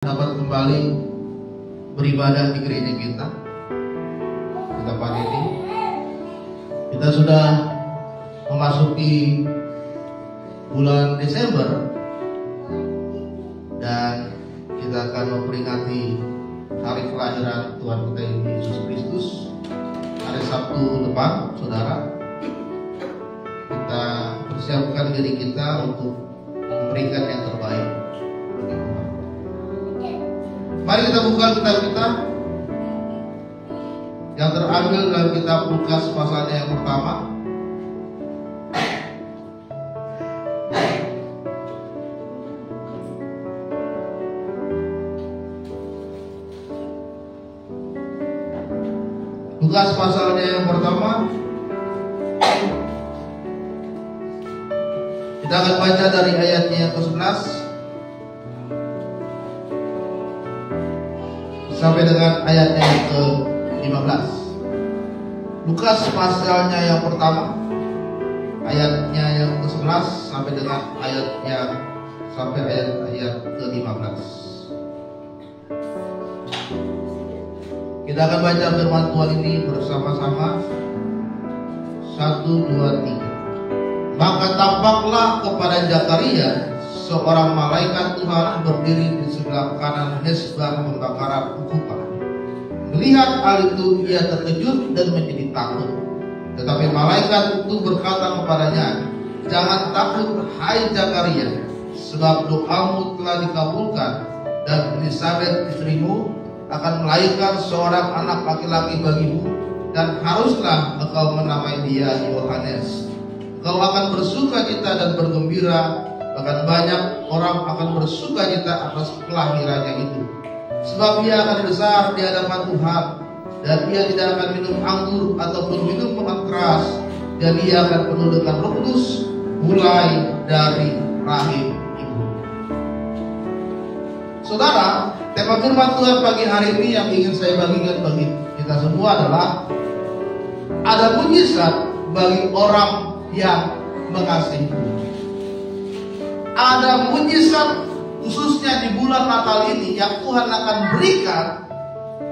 dapat kembali beribadah di gereja kita tempat ini. Kita sudah memasuki bulan Desember dan kita akan memperingati hari kelahiran Tuhan kita Yesus Kristus hari Sabtu depan, saudara. Kita persiapkan diri kita untuk memberikan yang terbaik. Mari kita buka kitab kita yang terambil dalam kitab Lukas pasalnya yang pertama. Lukas pasalnya yang pertama. Kita akan baca dari ayatnya yang ke-11 sampai dengan ayatnya yang ke-15. Lukas pasalnya yang pertama, ayatnya yang ke-11 sampai dengan ayat ke-15. Kita akan baca firman Tuhan ini bersama-sama. 1, 2, 3. Maka tampaklah kepada Zakaria seorang malaikat Tuhan berdiri di sebelah kanan mezbah pembakaran ukupan. Melihat hal itu ia terkejut dan menjadi takut. Tetapi malaikat itu berkata kepadanya, "Jangan takut, hai Zakaria, sebab doamu telah dikabulkan, dan Elisabet istrimu akan melahirkan seorang anak laki-laki bagimu, dan haruslah engkau menamai dia Yohanes. Engkau akan bersukacita dan bergembira, bahkan banyak orang akan bersukacita atas kelahirannya itu. Sebab ia akan besar di hadapan Tuhan, dan ia tidak akan minum anggur ataupun minum minuman keras, dan ia akan penuh dengan Roh Kudus mulai dari rahim ibu." Saudara, tema firman Tuhan pagi hari ini yang ingin saya bagikan bagi kita semua adalah ada mujizat bagi orang yang mengasihi. Ada mujizat khususnya di bulan Natal ini yang Tuhan akan berikan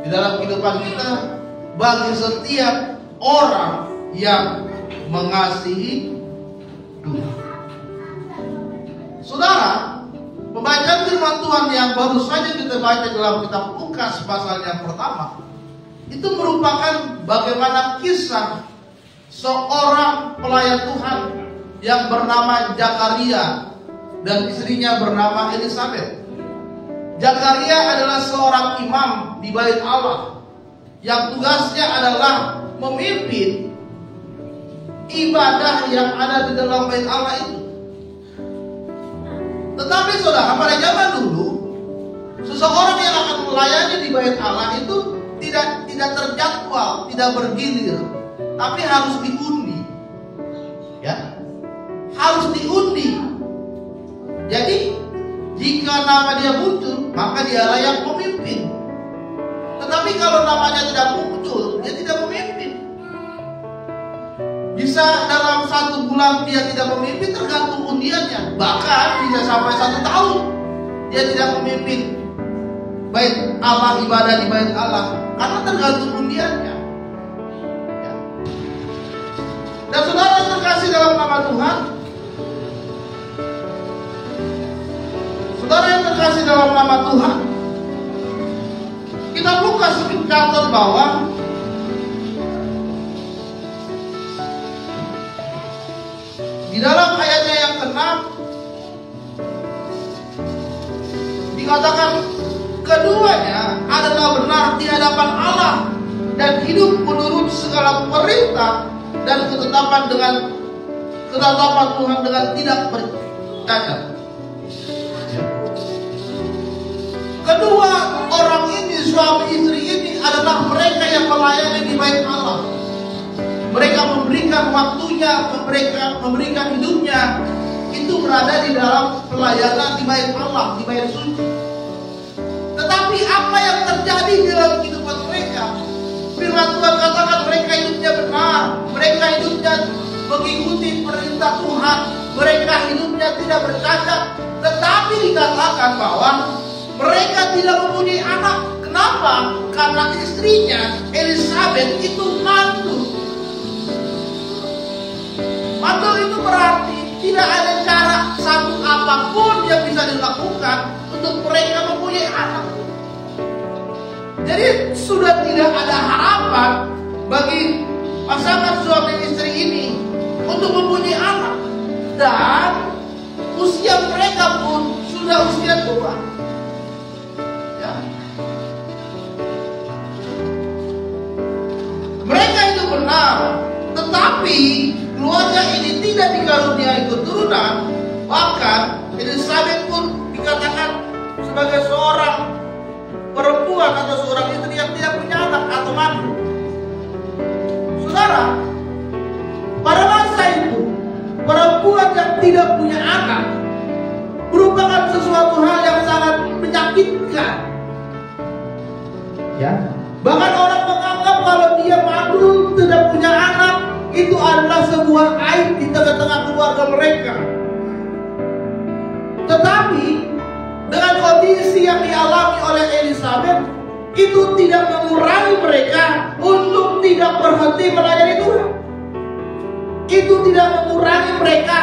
di dalam kehidupan kita bagi setiap orang yang mengasihi Tuhan. Saudara, pembacaan firman Tuhan yang baru saja kita baca dalam kitab Lukas pasal yang pertama itu merupakan bagaimana kisah seorang pelayan Tuhan yang bernama Zakaria dan istrinya bernama Elisabet. Zakaria adalah seorang imam di bait Allah yang tugasnya adalah memimpin ibadah yang ada di dalam bait Allah itu. Tetapi saudara, pada zaman dulu seseorang yang akan melayani di bait Allah itu tidak terjadwal, tidak bergilir, tapi harus diundi. Ya, harus diundi. Jadi jika nama dia muncul, maka dia layak memimpin. Tetapi kalau namanya tidak muncul, dia tidak memimpin. Bisa dalam 1 bulan dia tidak memimpin, tergantung undiannya. Bahkan bisa sampai 1 tahun dia tidak memimpin bait Allah, ibadah di bait Allah, karena tergantung undiannya. Ya. Dan saudara yang terkasih dalam nama Tuhan, saudara yang terkasih dalam nama Tuhan, kitab Lukas mencatat bahwa di dalam ayatnya yang ke-6 dikatakan keduanya adalah benar di hadapan Allah dan hidup menurut segala perintah dan ketetapan Tuhan dengan tidak bercacat. Kedua orang ini, suami istri ini adalah mereka yang melayani di bait Allah. Mereka memberikan waktunya, mereka memberikan hidupnya, itu berada di dalam pelayanan di bait Allah, di bait suci. Tetapi apa yang terjadi di dalam kehidupan mereka? Firman Tuhan katakan mereka hidupnya benar, mereka hidupnya mengikuti perintah Tuhan, mereka hidupnya tidak bercacat. Tetapi dikatakan bahwa mereka tidak mempunyai anak. Kenapa? Karena istrinya Elizabeth itu mantul. Mantul itu berarti tidak ada cara satu apapun yang bisa dilakukan untuk mereka mempunyai anak. Jadi sudah tidak ada harapan bagi pasangan suami istri ini untuk mempunyai anak. Dan usia mereka pun sudah usia tua. Ya. Mereka itu benar, tetapi keluarga ini tidak dikaruniai keturunan. Bahkan Elizabeth pun dikatakan sebagai seorang perempuan atau seorang istri yang tidak punya anak atau mantu. Saudara, pada masa itu perempuan yang tidak punya anak merupakan sesuatu hal yang sangat menyakitkan. Ya, bahkan orang menganggap kalau dia mandul tidak punya anak itu adalah sebuah aib di tengah-tengah keluarga mereka. Tetapi dengan kondisi yang dialami oleh Elizabeth itu tidak mengurangi mereka untuk tidak berhenti melayani Tuhan. Itu tidak mengurangi mereka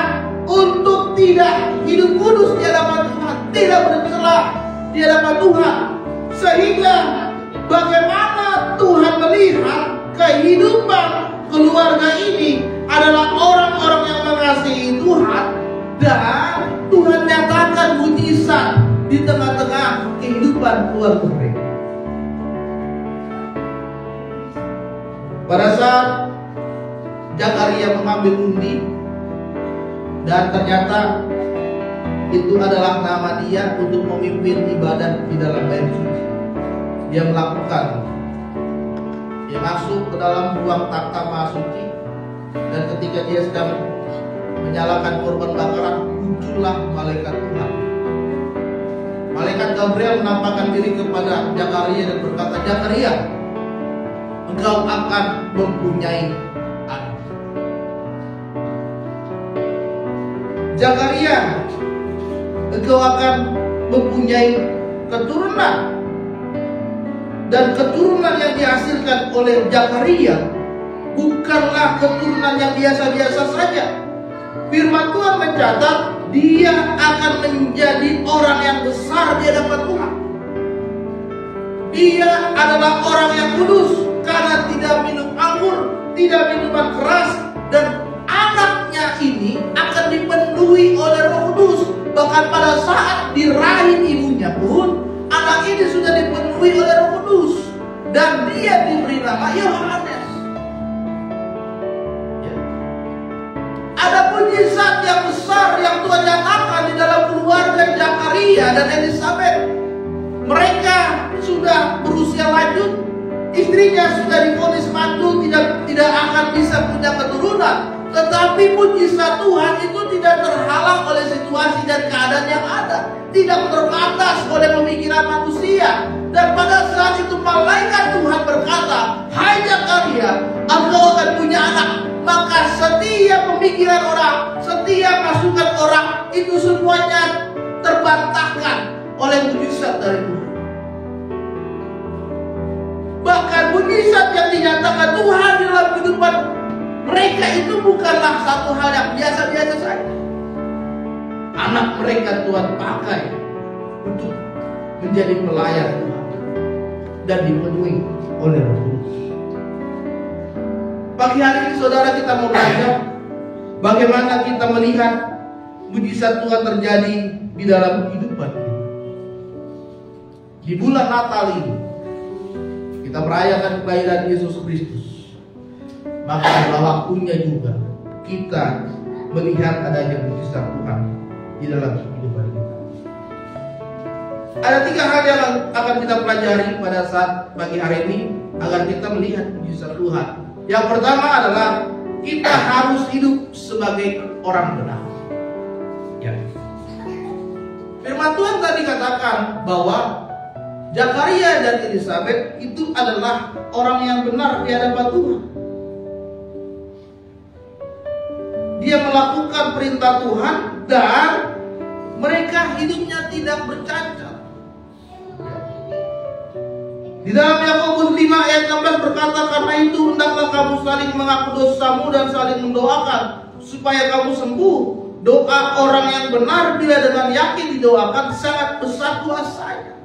untuk tidak hidup kudus di hadapan Tuhan, tidak bercela di hadapan Tuhan. Sehingga bagaimana Tuhan melihat kehidupan keluarga ini adalah orang-orang yang mengasihi Tuhan, dan Tuhan nyatakan mujizat di tengah-tengah kehidupan keluarga mereka. Pada saat Zakaria mengambil undi dan ternyata itu adalah nama dia untuk memimpin ibadat di dalam bait suci. Dia melakukan, dia masuk ke dalam ruang takhta maha suci, dan ketika dia sedang menyalakan korban bakaran, muncullah malaikat Tuhan. Malaikat Gabriel menampakkan diri kepada Zakaria dan berkata, Zakaria, engkau akan mempunyai anak. Zakaria, engkau akan mempunyai keturunan. Dan keturunan yang dihasilkan oleh Zakaria bukanlah keturunan yang biasa-biasa saja. Firman Tuhan mencatat dia akan menjadi orang yang besar di hadapan Tuhan. Dia adalah orang yang kudus karena tidak minum anggur, tidak minuman keras, dan anaknya ini akan dipenuhi oleh Roh Kudus. Bahkan pada saat di rahim ibunya pun anak ini sudah dipenuhi oleh Roh Kudus, dan dia diberi nama Yohanes. Ada mujizat yang besar yang Tuhan nyatakan di dalam keluarga Zakaria dan Elizabeth. Mereka sudah berusia lanjut, istrinya sudah divonis mantul, tidak akan bisa punya keturunan. Tetapi mujizat Tuhan itu tidak terhalang oleh situasi dan keadaan yang ada, tidak terbatas oleh pemikiran manusia. Dan pada saat itu malaikat Tuhan berkata, hai Zakaria, engkau akan punya anak. Maka setiap pemikiran orang, setiap masukan orang, itu semuanya terbantahkan oleh mujizat dari Tuhan. Bahkan mujizat yang dinyatakan Tuhan di dalam kehidupan mereka itu bukanlah satu hal yang biasa-biasa saja. Anak mereka Tuhan pakai untuk menjadi pelayan Tuhan dan dipenuhi oleh Roh Kudus. Pagi hari ini saudara, kita mau belajar bagaimana kita melihat mujizat Tuhan terjadi di dalam kehidupan kita. Di bulan Natal ini kita merayakan kelahiran Yesus Kristus. Maka adalah waktunya juga kita melihat adanya mujizat Tuhan di dalam kehidupan kita. Ada 3 hal yang akan kita pelajari pada saat pagi hari ini agar kita melihat mujizat Tuhan. Yang pertama adalah kita harus hidup sebagai orang benar. Ya. Firman Tuhan tadi katakan bahwa Zakaria dan Elizabeth itu adalah orang yang benar di hadapan Tuhan. Dia melakukan perintah Tuhan dan mereka hidupnya tidak bercacat. Di dalam Yakobus 5 ayat 16 berkata, karena itu hendaklah kamu saling mengaku dosamu dan saling mendoakan supaya kamu sembuh. Doa orang yang benar bila dengan yakin didoakan sangat besar kuasanya.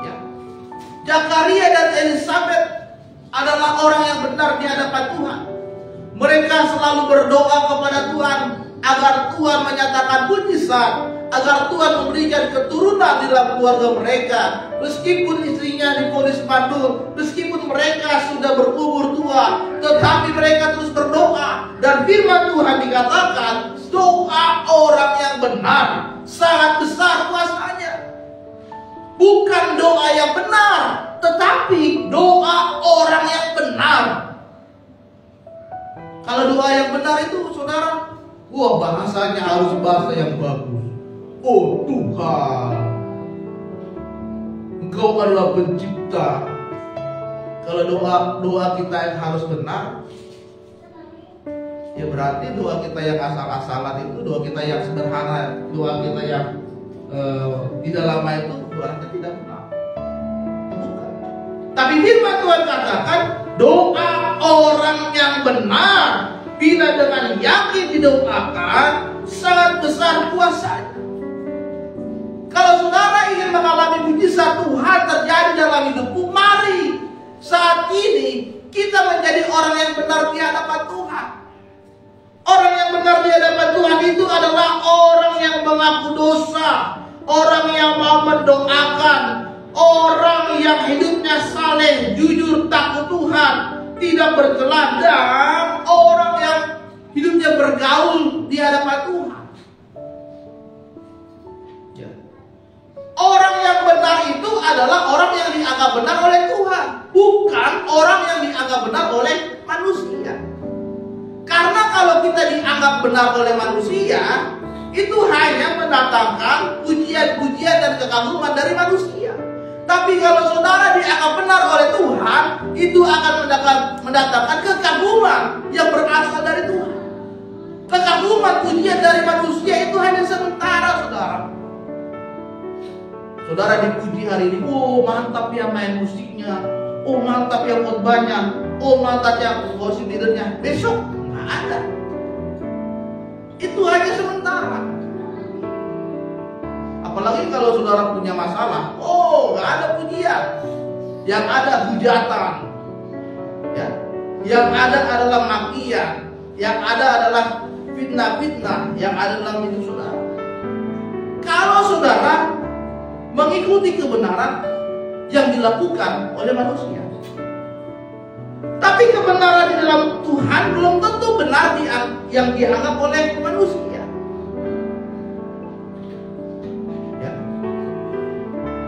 Ya. Zakaria dan Elizabeth adalah orang yang benar di hadapan Tuhan. Mereka selalu berdoa kepada Tuhan agar Tuhan menyatakan mujizat, agar Tuhan memberikan keturunan di dalam keluarga mereka. Meskipun istrinya divonis mandul, meskipun mereka sudah berumur tua, tetapi mereka terus berdoa. Dan firman Tuhan dikatakan, doa orang yang benar sangat besar kuasanya. Bukan doa yang benar, tetapi doa orang yang benar. Kalau doa yang benar itu, saudara, bahasanya harus bahasa yang bagus. Oh Tuhan, Engkau adalah pencipta. Kalau doa kita yang harus benar, ya berarti doa kita yang asal-asalan itu, doa kita yang sederhana, doa kita yang tidak lama itu berarti tidak benar. Bukan. Tapi firman Tuhan katakan, doa orang yang benar bila dengan yakin didoakan sangat besar kuasanya. Kalau saudara ingin mengalami mujizat Tuhan terjadi dalam hidupmu, mari saat ini kita menjadi orang yang benar di hadapan Tuhan. Orang yang benar di hadapan Tuhan itu adalah orang yang mengaku dosa, orang yang mau mendoakan, orang yang hidupnya saleh, jujur, takut Tuhan, tidak bercela, dan orang yang hidupnya bergaul di hadapan Tuhan. Orang yang benar itu adalah orang yang dianggap benar oleh Tuhan, bukan orang yang dianggap benar oleh manusia. Karena kalau kita dianggap benar oleh manusia, itu hanya mendatangkan pujian-pujian dan kekaguman dari manusia. Tapi kalau saudara dianggap benar oleh Tuhan, itu akan mendatangkan kekaguman yang berasal dari Tuhan. Kekaguman, pujian dari manusia itu hanya sementara, saudara. Saudara dipuji hari ini, oh mantap ya main musiknya, oh mantap ya khotbahnya, oh mantap ya worship leadernya. Besok nggak ada. Itu hanya sementara. Apalagi kalau saudara punya masalah, oh nggak ada pujian, yang ada hujatan, ya, yang ada adalah makian, yang ada adalah fitnah-fitnah, yang ada dalam hidup saudara. Kalau saudara mengikuti kebenaran yang dilakukan oleh manusia, tapi kebenaran di dalam Tuhan belum tentu benar yang dianggap oleh manusia. Ya.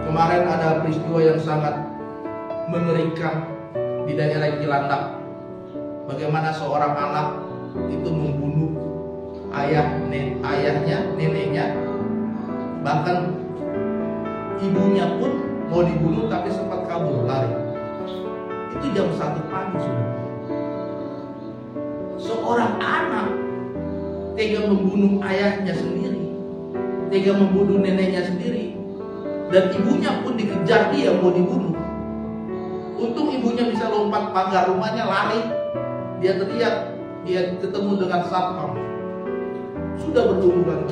Kemarin ada peristiwa yang sangat mengerikan di daerah Cilandak. Bagaimana seorang anak itu membunuh ayahnya, neneknya, bahkan ibunya pun mau dibunuh tapi sempat kabur lari. Itu jam 1 pagi sudah. Seorang anak tega membunuh ayahnya sendiri, tega membunuh neneknya sendiri, dan ibunya pun dikejar dia mau dibunuh. Untung ibunya bisa lompat pagar rumahnya, lari. Dia teriak, dia ketemu dengan satpam. Sudah berlumuran.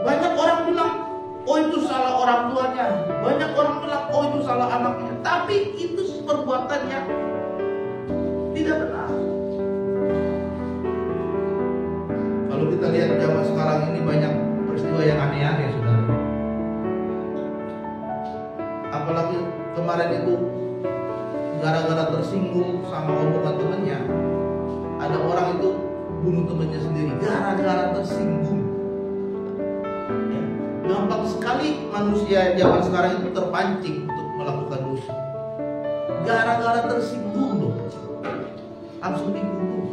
Banyak orang bilang, oh itu salah orang tuanya. Banyak orang bilang, oh itu salah anaknya. Tapi itu perbuatan yang tidak benar. Kalau kita lihat zaman sekarang ini banyak peristiwa yang aneh-aneh, saudara. Apalagi kemarin itu gara-gara tersinggung sama omongan temannya, ada orang itu bunuh temannya sendiri gara-gara tersinggung. Gampang sekali manusia zaman sekarang itu terpancing untuk melakukan dosa. Gara-gara tersinggung loh, langsung dibunuh.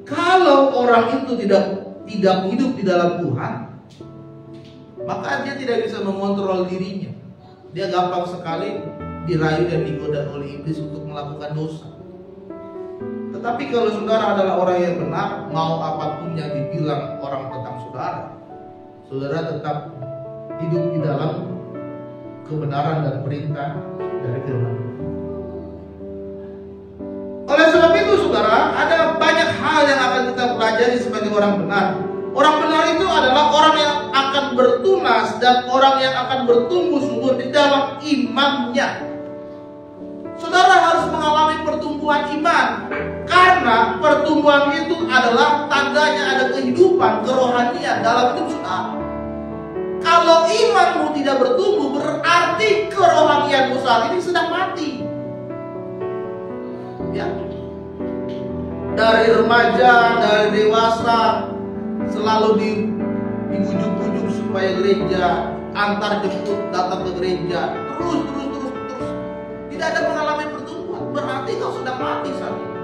Kalau orang itu tidak hidup di dalam Tuhan, maka dia tidak bisa mengontrol dirinya. Dia gampang sekali dirayu dan digoda oleh iblis untuk melakukan dosa. Tetapi kalau saudara adalah orang yang benar, mau apapun yang dibilang orang tentang saudara, saudara tetap hidup di dalam kebenaran dan perintah dari firman. Oleh sebab itu saudara, ada banyak hal yang akan kita pelajari sebagai orang benar. Orang benar itu adalah orang yang akan bertunas dan orang yang akan bertumbuh subur di dalam imannya. Saudara harus mengalami pertumbuhan iman, karena pertumbuhan itu adalah tandanya ada kehidupan kerohanian dalam hidup saudara. Kalau imanmu tidak bertumbuh, berarti kerohanianmu saat ini sedang mati. Ya. Dari remaja, dari dewasa, selalu dibujuk-bujuk supaya gereja, antar jemput datang ke gereja, terus. Tidak ada mengalami pertumbuhan, berarti kau sedang mati saat ini.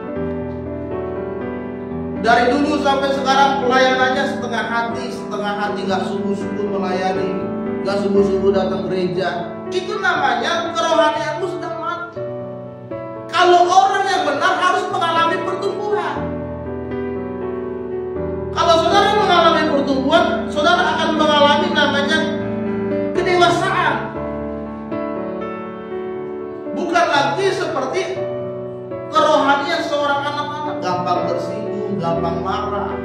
Dari dulu sampai sekarang pelayanannya setengah hati nggak sungguh-sungguh melayani, nggak sungguh-sungguh datang gereja. Itu namanya kerohanianmu sedang mati. Kalau orang yang benar harus mengalami pertumbuhan. Kalau saudara mengalami pertumbuhan, saudara akan mengalami namanya kedewasaan. Bukan lagi seperti kerohanian seorang anak-anak, gampang tersinggung, gampang marah,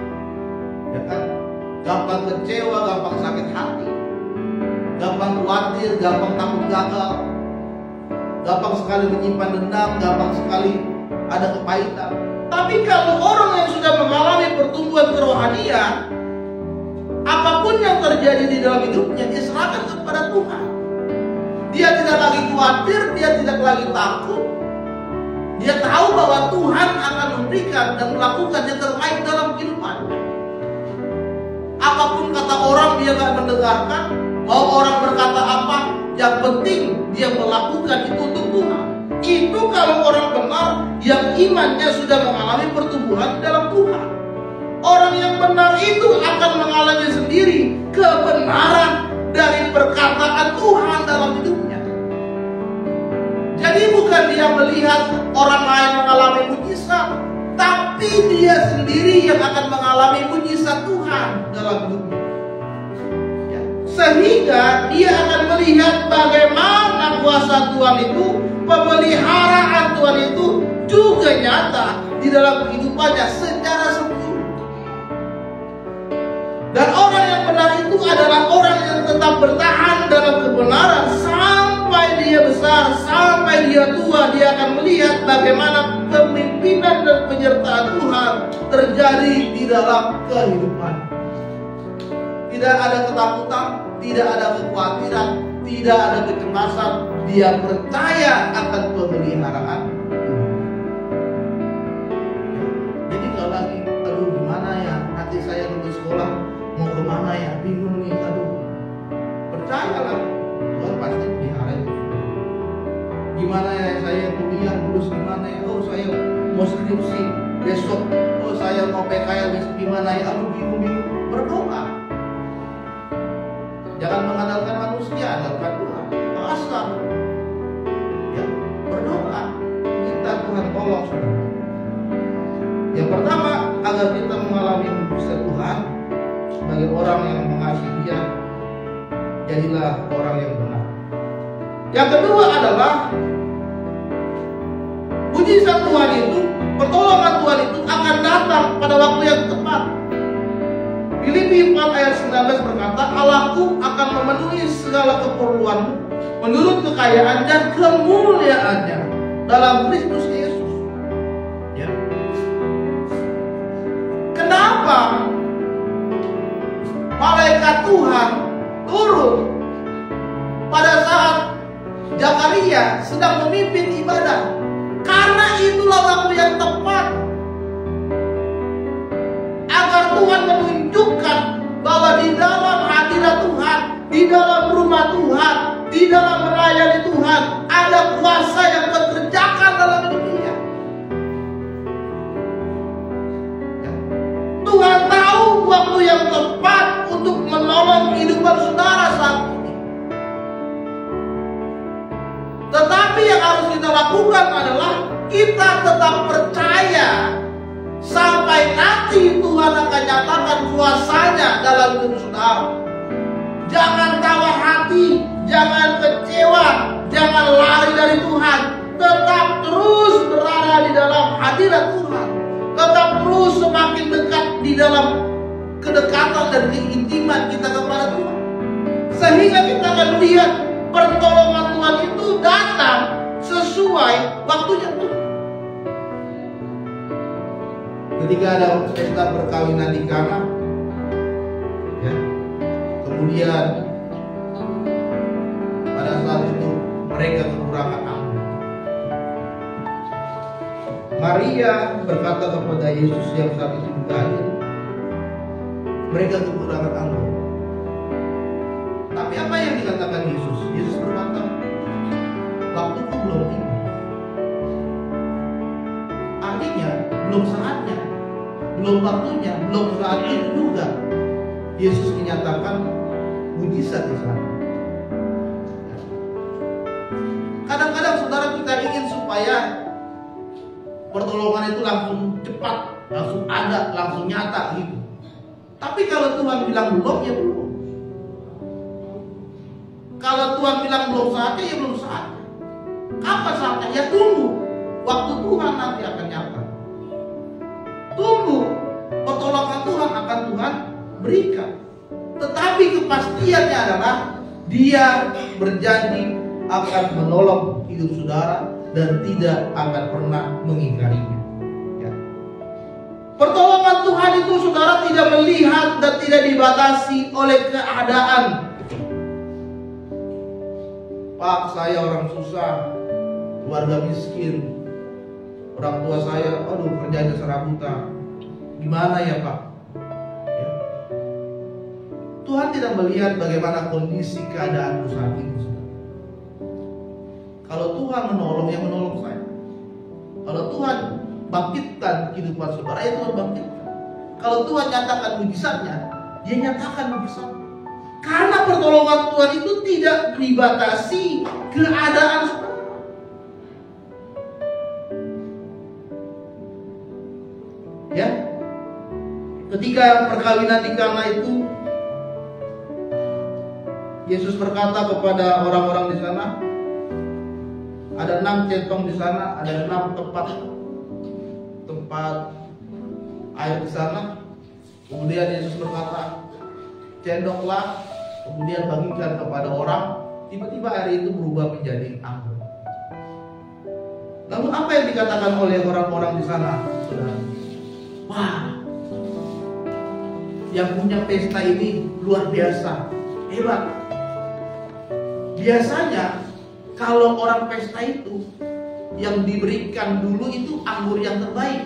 ya kan? Gampang kecewa, gampang sakit hati, gampang khawatir, gampang takut gagal, gampang sekali menyimpan dendam, gampang sekali ada kepahitan. Tapi kalau orang yang sudah mengalami pertumbuhan kerohanian, apapun yang terjadi di dalam hidupnya, dia serahkan kepada Tuhan. Dia tidak lagi khawatir, dia tidak lagi takut. Dia tahu bahwa Tuhan akan memberikan dan melakukan yang terbaik dalam kehidupannya. Apapun kata orang dia gak mendengarkan. Mau orang berkata apa, yang penting dia melakukan itu untuk Tuhan. Itu kalau orang benar yang imannya sudah mengalami pertumbuhan dalam Tuhan. Orang yang benar itu akan mengalami sendiri kebenaran dari perkataan Tuhan dalam hidupnya. Jadi bukan dia melihat orang lain mengalami mujizat, tapi dia sendiri yang akan mengalami mujizat Tuhan dalam hidupnya. Ya. Sehingga dia akan melihat bagaimana kuasa Tuhan itu, pemeliharaan Tuhan itu juga nyata di dalam kehidupannya secara sempurna. Dan orang yang benar itu adalah orang yang tetap bertahan dalam kebenaran sampai dia besar, sampai dia tua. Dia akan melihat bagaimana kepemimpinan dan penyertaan Tuhan terjadi di dalam kehidupan. Tidak ada ketakutan, tidak ada kekhawatiran, tidak ada kecemasan. Dia percaya akan pemeliharaan. Jadi nggak lagi, aduh gimana ya, nanti saya lulus sekolah mau kemana ya, bingung nih, aduh. Percayalah, Tuhan pasti pelihara itu. Gimana ya, saya kuliah lulus gimana ya, oh saya mau skripsi besok, oh saya mau PKL besok gimana ya, aduh bingung. Berdoa. Jangan mengandalkan manusia, andalkan Tuhan. Pasrah. Ya, berdoa. Minta Tuhan tolong saudara. Yang pertama, agar kita mengalami mujizat Tuhan sebagai orang yang mengasihi Dia, jadilah orang yang benar. Yang kedua adalah mujizat Tuhan itu, pertolongan Tuhan itu akan datang pada waktu yang tepat. Filipi 4 ayat 19 berkata, Allahku akan memenuhi segala keperluanmu menurut kekayaan dan kemuliaannya dalam Kristus Yesus. Ya. Kenapa malaikat Tuhan turun pada saat Zakaria sedang memimpin ibadah? Karena itulah waktu yang tepat agar Tuhan menunjukkan bahwa di dalam hadirat Tuhan, di dalam rumah Tuhan, di dalam melayani Tuhan, ada kuasa yang bekerjakan dalam hidup dia. Tuhan tahu waktu yang tepat untuk menolong kehidupan saudara saat ini. Tetapi lakukan adalah kita tetap percaya sampai nanti Tuhan akan nyatakan kuasanya dalam hidup saudara. Jangan tawar hati, jangan kecewa, jangan lari dari Tuhan. Tetap terus berada di dalam hadirat Tuhan. Tetap terus semakin dekat di dalam kedekatan dan keintiman kita kepada Tuhan. Sehingga kita akan lihat pertolongan Tuhan itu datang sesuai waktunya Tuhan. Ketika ada pesta perkawinan di Kana, ya, kemudian pada saat itu mereka kekurangan anggur. Maria berkata kepada Yesus yang saat itu juga hadir, mereka kekurangan anggur. Tapi apa yang dikatakan Yesus? Yesus berkata, waktuku belum tiba. Artinya belum saatnya, belum waktunya, belum saatnya juga Yesus menyatakan mujizat di sana. Kadang-kadang saudara kita ingin supaya pertolongan itu langsung cepat, langsung ada, langsung nyata gitu. Tapi kalau Tuhan bilang belum, ya belum. Kalau Tuhan bilang belum saatnya, ya belum saatnya. Kapan saatnya? Ya tunggu. Waktu Tuhan nanti akan nyata. Tunggu. Pertolongan Tuhan akan Tuhan berikan. Tetapi kepastiannya adalah Dia berjanji akan menolong hidup saudara dan tidak akan pernah mengingkarinya. Ya. Pertolongan Tuhan itu saudara tidak melihat dan tidak dibatasi oleh keadaan. Pak, saya orang susah, keluarga miskin, orang tua saya, aduh kerjanya serabutan. Gimana ya Pak? Ya. Tuhan tidak melihat bagaimana kondisi keadaan saat ini. Kalau Tuhan menolong, ya menolong saya. Kalau Tuhan bangkitkan kehidupan saudara, ya Tuhan bangkitkan. Kalau Tuhan nyatakan mujizatnya, Dia nyatakan mujizatnya. Karena pertolongan Tuhan itu tidak dibatasi keadaan saudara. Ya, ketika perkawinan di Kana itu, Yesus berkata kepada orang-orang di sana, ada 6 centong di sana, ada 6 tempat air di sana. Kemudian Yesus berkata, cendoklah, kemudian bagikan kepada orang. Tiba-tiba air itu berubah menjadi anggur. Lalu apa yang dikatakan oleh orang-orang di sana, saudara? Wah, yang punya pesta ini luar biasa, hebat. Biasanya kalau orang pesta itu yang diberikan dulu itu anggur yang terbaik.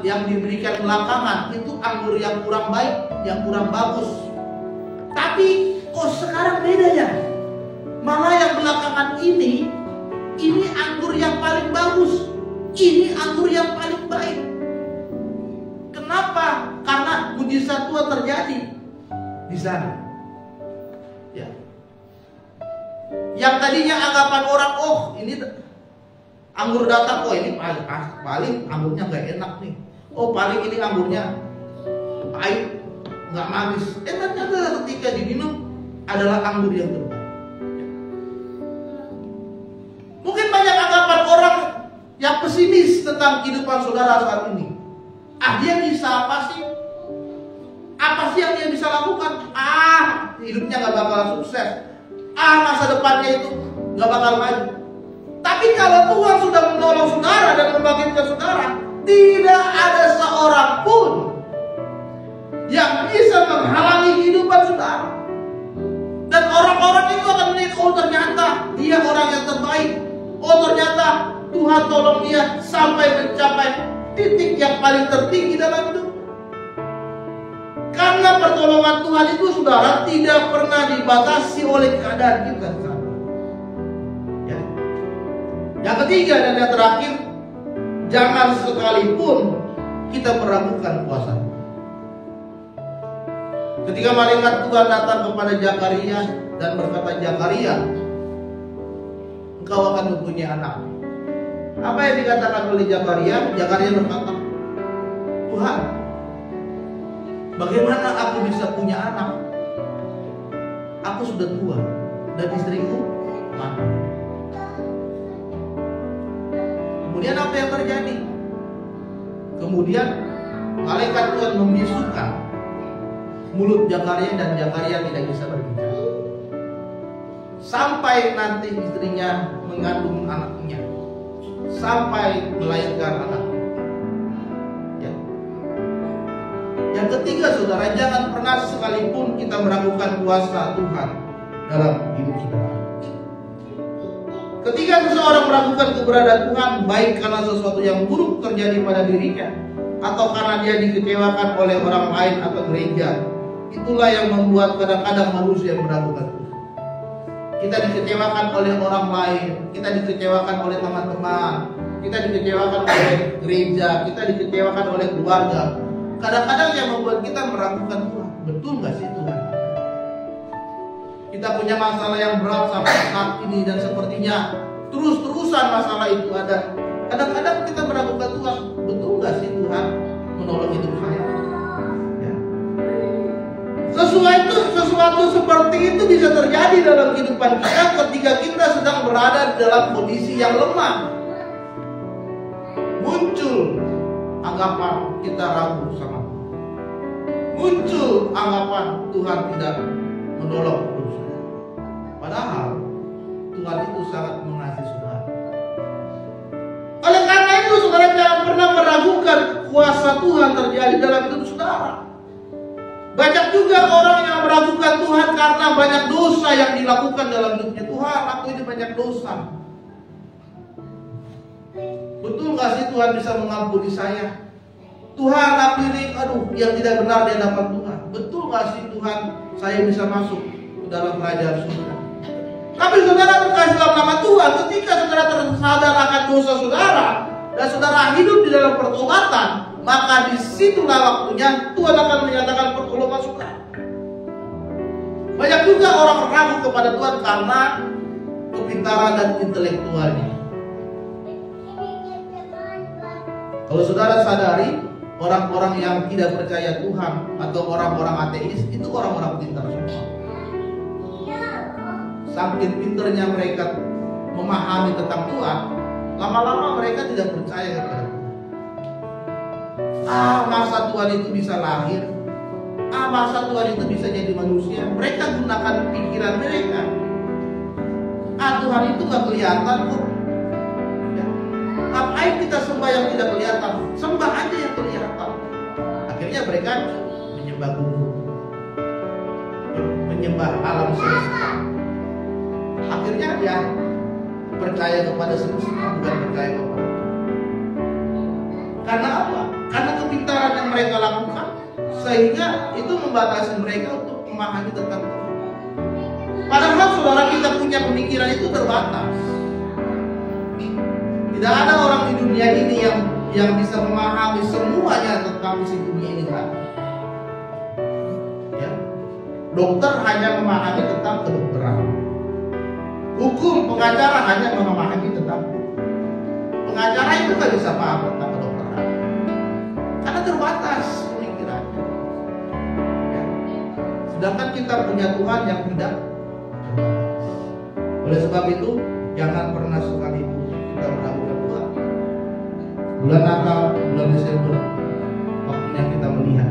Yang diberikan belakangan itu anggur yang kurang baik, yang kurang bagus. Tapi kok sekarang beda ya? Malah yang belakangan ini anggur yang paling bagus. Ini anggur yang paling baik. Kenapa? Karena mujizat Tuhan terjadi di sana. Ya. Yang tadinya anggapan orang, oh ini anggur datang, oh ini paling anggurnya gak enak nih. Oh paling ini anggurnya pahit, gak manis. Ternyata ketika diminum adalah anggur yang terbaik. Mungkin banyak anggapan orang yang pesimis tentang kehidupan saudara saat ini. Dia bisa apa sih? Apa sih yang dia bisa lakukan? Hidupnya gak bakal sukses. Masa depannya itu gak bakal maju. Tapi kalau Tuhan sudah menolong saudara dan membangkitkan saudara, tidak ada seorang pun yang bisa menghalangi kehidupan saudara. Dan orang-orang itu akan melihat, oh ternyata dia orang yang terbaik. Oh ternyata Tuhan tolong dia sampai mencapai titik yang paling tertinggi dalam hidup. Karena pertolongan Tuhan itu saudara tidak pernah dibatasi oleh keadaan kita. Ya. Yang ketiga dan yang terakhir, jangan sekalipun kita meragukan kuasa. Ketika malaikat Tuhan datang kepada Zakaria dan berkata, Zakaria, engkau akan mempunyai anak. Apa yang dikatakan oleh Zakaria? Zakaria berkata, Tuhan, bagaimana aku bisa punya anak? Aku sudah tua dan istriku mati. Kemudian apa yang terjadi? Kemudian malaikat Tuhan membisukan mulut Zakaria dan Zakaria tidak bisa berbicara. Sampai nanti istrinya mengandung anaknya, sampai melahirkan anak. Ya. Yang ketiga, saudara, jangan pernah sekalipun kita meragukan kuasa Tuhan dalam hidup saudara. Ketika seseorang meragukan keberadaan Tuhan, baik karena sesuatu yang buruk terjadi pada dirinya, atau karena dia dikecewakan oleh orang lain atau gereja, itulah yang membuat kadang-kadang manusia meragukan Tuhan. Kita dikecewakan oleh orang lain, kita dikecewakan oleh teman-teman, kita dikecewakan oleh gereja, kita dikecewakan oleh keluarga. Kadang-kadang yang membuat kita meragukan Tuhan. Betul gak sih Tuhan? Kita punya masalah yang berat sampai saat ini dan sepertinya terus-terusan masalah itu ada. Kadang-kadang kita meragukan Tuhan. Betul gak sih Tuhan menolong hidup saya? Ya. Sesuatu seperti itu bisa terjadi dalam kehidupan kita ketika kita sedang berada dalam kondisi yang lemah. Muncul anggapan kita ragu sama Tuhan. Muncul anggapan Tuhan tidak menolong hidup saya. Padahal Tuhan itu sangat mengasihi saudara. Oleh karena itu saudara jangan pernah meragukan kuasa Tuhan terjadi dalam hidup saudara. Banyak juga orang yang meragukan Tuhan karena banyak dosa yang dilakukan dalam hidupnya. Tuhan, aku ini banyak dosa. Betul gak sih Tuhan bisa mengampuni saya? Tuhan, aku ini yang tidak benar di hadapan Tuhan. Betul gak sih Tuhan, saya bisa masuk ke dalam kerajaan surga? Tapi saudara terkasih dalam nama Tuhan, ketika saudara tersadar akan dosa saudara dan saudara hidup di dalam pertobatan, maka disitulah waktunya Tuhan akan menyatakan pertolongan saudara. Banyak juga orang ragu kepada Tuhan karena kepintaran dan intelektualnya. Kalau saudara sadari, orang-orang yang tidak percaya Tuhan atau orang-orang ateis itu orang-orang pintar semua. Saking pinternya mereka memahami tentang Tuhan, lama-lama mereka tidak percaya kepada Tuhan. Masa Tuhan itu bisa lahir? Masa Tuhan itu bisa jadi manusia? Mereka gunakan pikiran mereka. Tuhan itu gak kelihatan kok. Ya. Ngapain kita sembah yang tidak kelihatan? Sembah aja yang kelihatan. Akhirnya mereka menyembah gunung, menyembah alam semesta. Akhirnya dia percaya kepada semesta, bukan percaya kepada Tuhan. Karena apa? Karena kepintaran yang mereka lakukan, sehingga itu membatasi mereka untuk memahami tentang Tuhan. Padahal saudara, kita punya pemikiran itu terbatas. Tidak ada orang di dunia ini yang bisa memahami semuanya tentang isi dunia ini, kan? Ya. Dokter hanya memahami tentang kedokteran. Hukum, pengacara hanya memahami tentang hukum. Pengacara itu gak bisa paham tentang kedokteran karena terbatas pemikirannya. Ya. Sedangkan kita punya Tuhan yang tidak terbatas. Oleh sebab itu, jangan pernah sekalipun kita meragukan Tuhan. Bulan Natal, bulan Desember, waktunya kita melihat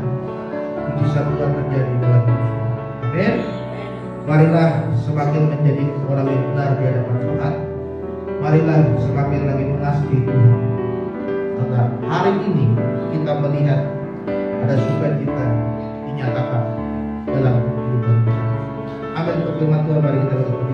mujizat Tuhan terjadi dalam hidup kita. Amin. Marilah semakin menjadi orang yang benar di hadapan Tuhan. Marilah semakin lagi mengasihi Tuhan. Karena hari ini kita melihat ada sukacita dinyatakan dalam kehidupan kita. Amin. Firman Tuhan, mari kita berdoa.